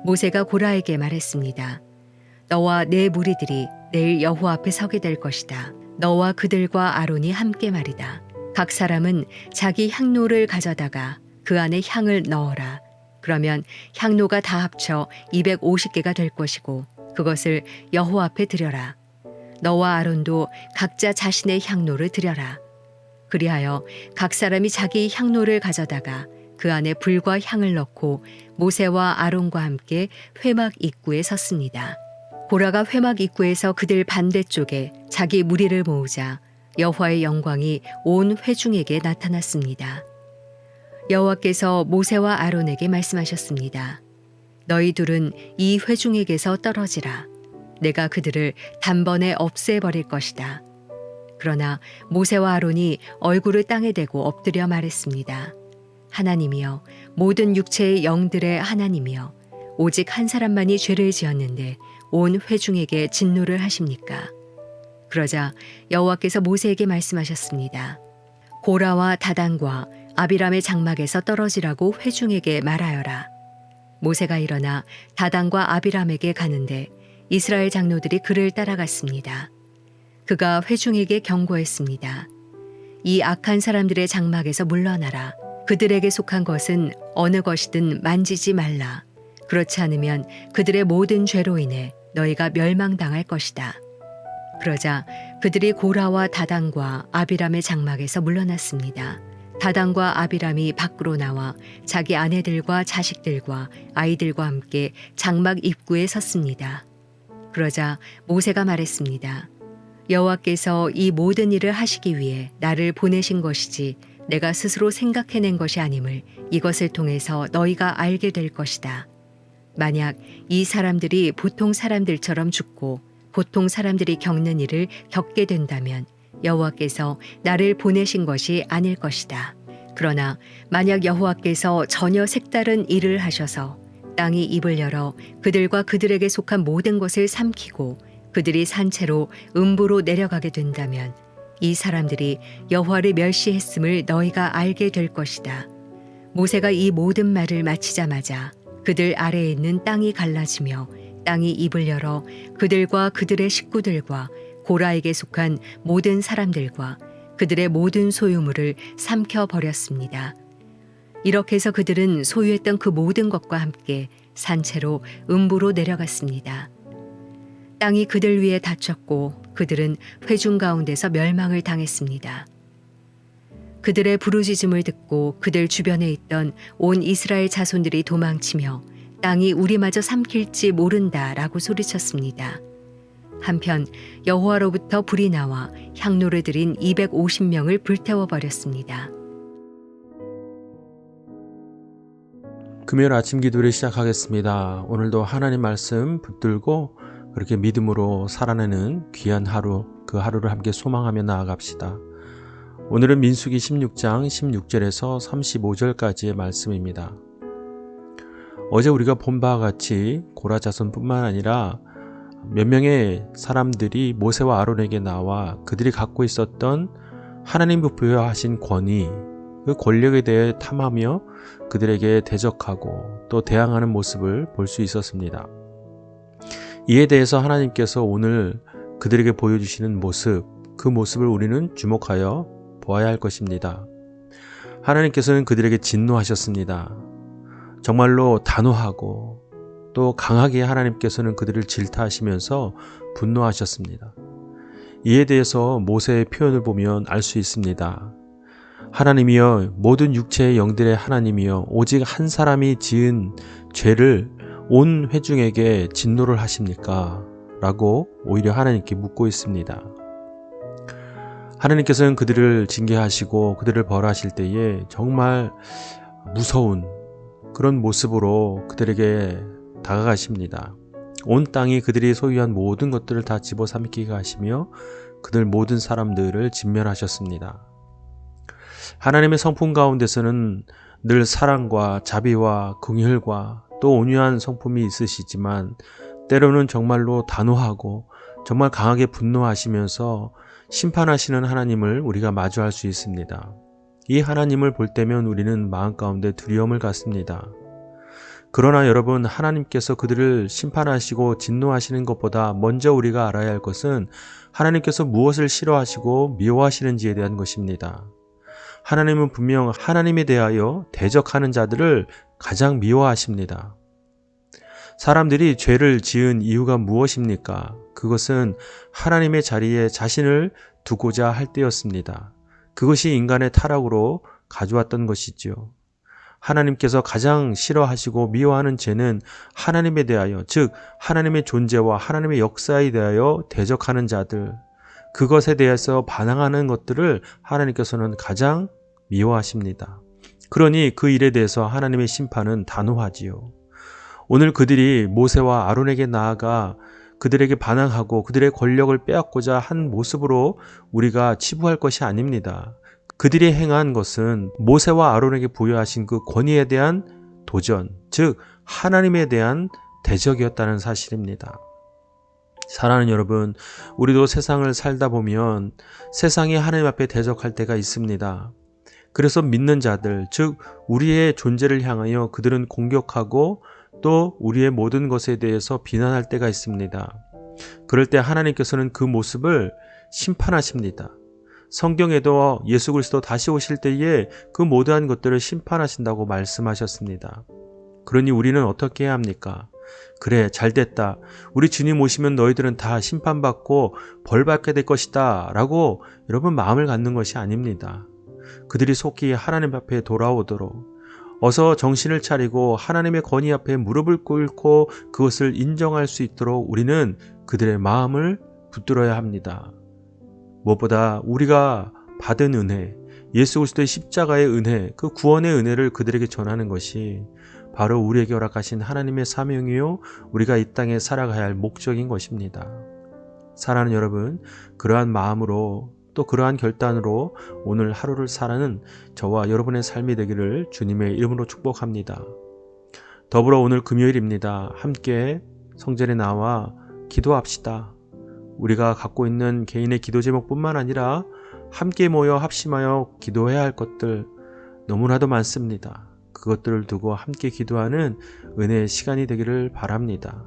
모세가 고라에게 말했습니다. 너와 내 무리들이 내일 여호와 앞에 서게 될 것이다. 너와 그들과 아론이 함께 말이다. 각 사람은 자기 향로를 가져다가 그 안에 향을 넣어라. 그러면 향로가 다 합쳐 250개가 될 것이고 그것을 여호와 앞에 드려라. 너와 아론도 각자 자신의 향로를 드려라. 그리하여 각 사람이 자기 향로를 가져다가 그 안에 불과 향을 넣고 모세와 아론과 함께 회막 입구에 섰습니다. 고라가 회막 입구에서 그들 반대쪽에 자기 무리를 모으자 여호와의 영광이 온 회중에게 나타났습니다. 여호와께서 모세와 아론에게 말씀하셨습니다. 너희 둘은 이 회중에게서 떨어지라. 내가 그들을 단번에 없애버릴 것이다. 그러나 모세와 아론이 얼굴을 땅에 대고 엎드려 말했습니다. 하나님이여, 모든 육체의 영들의 하나님이여, 오직 한 사람만이 죄를 지었는데 온 회중에게 진노를 하십니까? 그러자 여호와께서 모세에게 말씀하셨습니다. 고라와 다단과 아비람의 장막에서 떨어지라고 회중에게 말하여라. 모세가 일어나 다단과 아비람에게 가는데 이스라엘 장로들이 그를 따라갔습니다. 그가 회중에게 경고했습니다. 이 악한 사람들의 장막에서 물러나라. 그들에게 속한 것은 어느 것이든 만지지 말라. 그렇지 않으면 그들의 모든 죄로 인해 너희가 멸망당할 것이다. 그러자 그들이 고라와 다단과 아비람의 장막에서 물러났습니다. 다단과 아비람이 밖으로 나와 자기 아내들과 자식들과 아이들과 함께 장막 입구에 섰습니다. 그러자 모세가 말했습니다. 여호와께서 이 모든 일을 하시기 위해 나를 보내신 것이지 내가 스스로 생각해낸 것이 아님을 이것을 통해서 너희가 알게 될 것이다. 만약 이 사람들이 보통 사람들처럼 죽고 보통 사람들이 겪는 일을 겪게 된다면 여호와께서 나를 보내신 것이 아닐 것이다. 그러나 만약 여호와께서 전혀 색다른 일을 하셔서 땅이 입을 열어 그들과 그들에게 속한 모든 것을 삼키고 그들이 산채로 음부로 내려가게 된다면 이 사람들이 여호와를 멸시했음을 너희가 알게 될 것이다. 모세가 이 모든 말을 마치자마자 그들 아래에 있는 땅이 갈라지며 땅이 입을 열어 그들과 그들의 식구들과 고라에게 속한 모든 사람들과 그들의 모든 소유물을 삼켜버렸습니다. 이렇게 해서 그들은 소유했던 그 모든 것과 함께 산채로 음부로 내려갔습니다. 땅이 그들 위에 닫혔고 그들은 회중 가운데서 멸망을 당했습니다. 그들의 부르짖음을 듣고 그들 주변에 있던 온 이스라엘 자손들이 도망치며 땅이 우리마저 삼킬지 모른다라고 소리쳤습니다. 한편 여호와로부터 불이 나와 향로를 들인 250명을 불태워 버렸습니다. 금요일 아침 기도를 시작하겠습니다. 오늘도 하나님 말씀 붙들고 그렇게 믿음으로 살아내는 귀한 하루, 그 하루를 함께 소망하며 나아갑시다. 오늘은 민수기 16장 16절에서 35절까지의 말씀입니다. 어제 우리가 본 바와 같이 고라 자손뿐만 아니라 몇 명의 사람들이 모세와 아론에게 나와 그들이 갖고 있었던 하나님 부여하신 권위, 그 권력에 대해 탐하며 그들에게 대적하고 또 대항하는 모습을 볼 수 있었습니다. 이에 대해서 하나님께서 오늘 그들에게 보여주시는 모습, 그 모습을 우리는 주목하여 보아야 할 것입니다. 하나님께서는 그들에게 진노하셨습니다. 정말로 단호하고 또 강하게 하나님께서는 그들을 질타하시면서 분노하셨습니다. 이에 대해서 모세의 표현을 보면 알 수 있습니다. 하나님이여, 모든 육체의 영들의 하나님이여, 오직 한 사람이 지은 죄를 온 회중에게 진노를 하십니까? 라고 오히려 하나님께 묻고 있습니다. 하나님께서는 그들을 징계하시고 그들을 벌하실 때에 정말 무서운 그런 모습으로 그들에게 다가가십니다. 온 땅이 그들이 소유한 모든 것들을 다 집어삼키게 하시며 그들 모든 사람들을 진멸하셨습니다. 하나님의 성품 가운데서는 늘 사랑과 자비와 긍휼과 또 온유한 성품이 있으시지만 때로는 정말로 단호하고 정말 강하게 분노하시면서 심판하시는 하나님을 우리가 마주할 수 있습니다. 이 하나님을 볼 때면 우리는 마음 가운데 두려움을 갖습니다. 그러나 여러분, 하나님께서 그들을 심판하시고 진노하시는 것보다 먼저 우리가 알아야 할 것은 하나님께서 무엇을 싫어하시고 미워하시는지에 대한 것입니다. 하나님은 분명 하나님에 대하여 대적하는 자들을 가장 미워하십니다. 사람들이 죄를 지은 이유가 무엇입니까? 그것은 하나님의 자리에 자신을 두고자 할 때였습니다. 그것이 인간의 타락으로 가져왔던 것이지요. 하나님께서 가장 싫어하시고 미워하는 죄는 하나님에 대하여, 즉 하나님의 존재와 하나님의 역사에 대하여 대적하는 자들, 그것에 대해서 반항하는 것들을 하나님께서는 가장 미워하십니다. 그러니 그 일에 대해서 하나님의 심판은 단호하지요. 오늘 그들이 모세와 아론에게 나아가 그들에게 반항하고 그들의 권력을 빼앗고자 한 모습으로 우리가 치부할 것이 아닙니다. 그들이 행한 것은 모세와 아론에게 부여하신 그 권위에 대한 도전, 즉 하나님에 대한 대적이었다는 사실입니다. 사랑하는 여러분, 우리도 세상을 살다 보면 세상이 하나님 앞에 대적할 때가 있습니다. 그래서 믿는 자들, 즉 우리의 존재를 향하여 그들은 공격하고 또 우리의 모든 것에 대해서 비난할 때가 있습니다. 그럴 때 하나님께서는 그 모습을 심판하십니다. 성경에도 예수 그리스도 다시 오실 때에 그 모든 것들을 심판하신다고 말씀하셨습니다. 그러니 우리는 어떻게 해야 합니까? 그래, 잘됐다. 우리 주님 오시면 너희들은 다 심판받고 벌받게 될 것이다 라고 여러분 마음을 갖는 것이 아닙니다. 그들이 속히 하나님 앞에 돌아오도록 어서 정신을 차리고 하나님의 권위 앞에 무릎을 꿇고 그것을 인정할 수 있도록 우리는 그들의 마음을 붙들어야 합니다. 무엇보다 우리가 받은 은혜, 예수 그리스도의 십자가의 은혜, 그 구원의 은혜를 그들에게 전하는 것이 바로 우리에게 허락하신 하나님의 사명이요, 우리가 이 땅에 살아가야 할 목적인 것입니다. 사랑하는 여러분, 그러한 마음으로 또 그러한 결단으로 오늘 하루를 살아는 저와 여러분의 삶이 되기를 주님의 이름으로 축복합니다. 더불어 오늘 금요일입니다. 함께 성전에 나와 기도합시다. 우리가 갖고 있는 개인의 기도 제목뿐만 아니라 함께 모여 합심하여 기도해야 할 것들 너무나도 많습니다. 그것들을 두고 함께 기도하는 은혜의 시간이 되기를 바랍니다.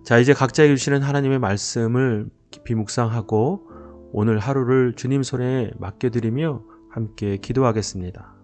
자, 이제 각자에게 주시는 하나님의 말씀을 깊이 묵상하고 오늘 하루를 주님 손에 맡겨드리며 함께 기도하겠습니다.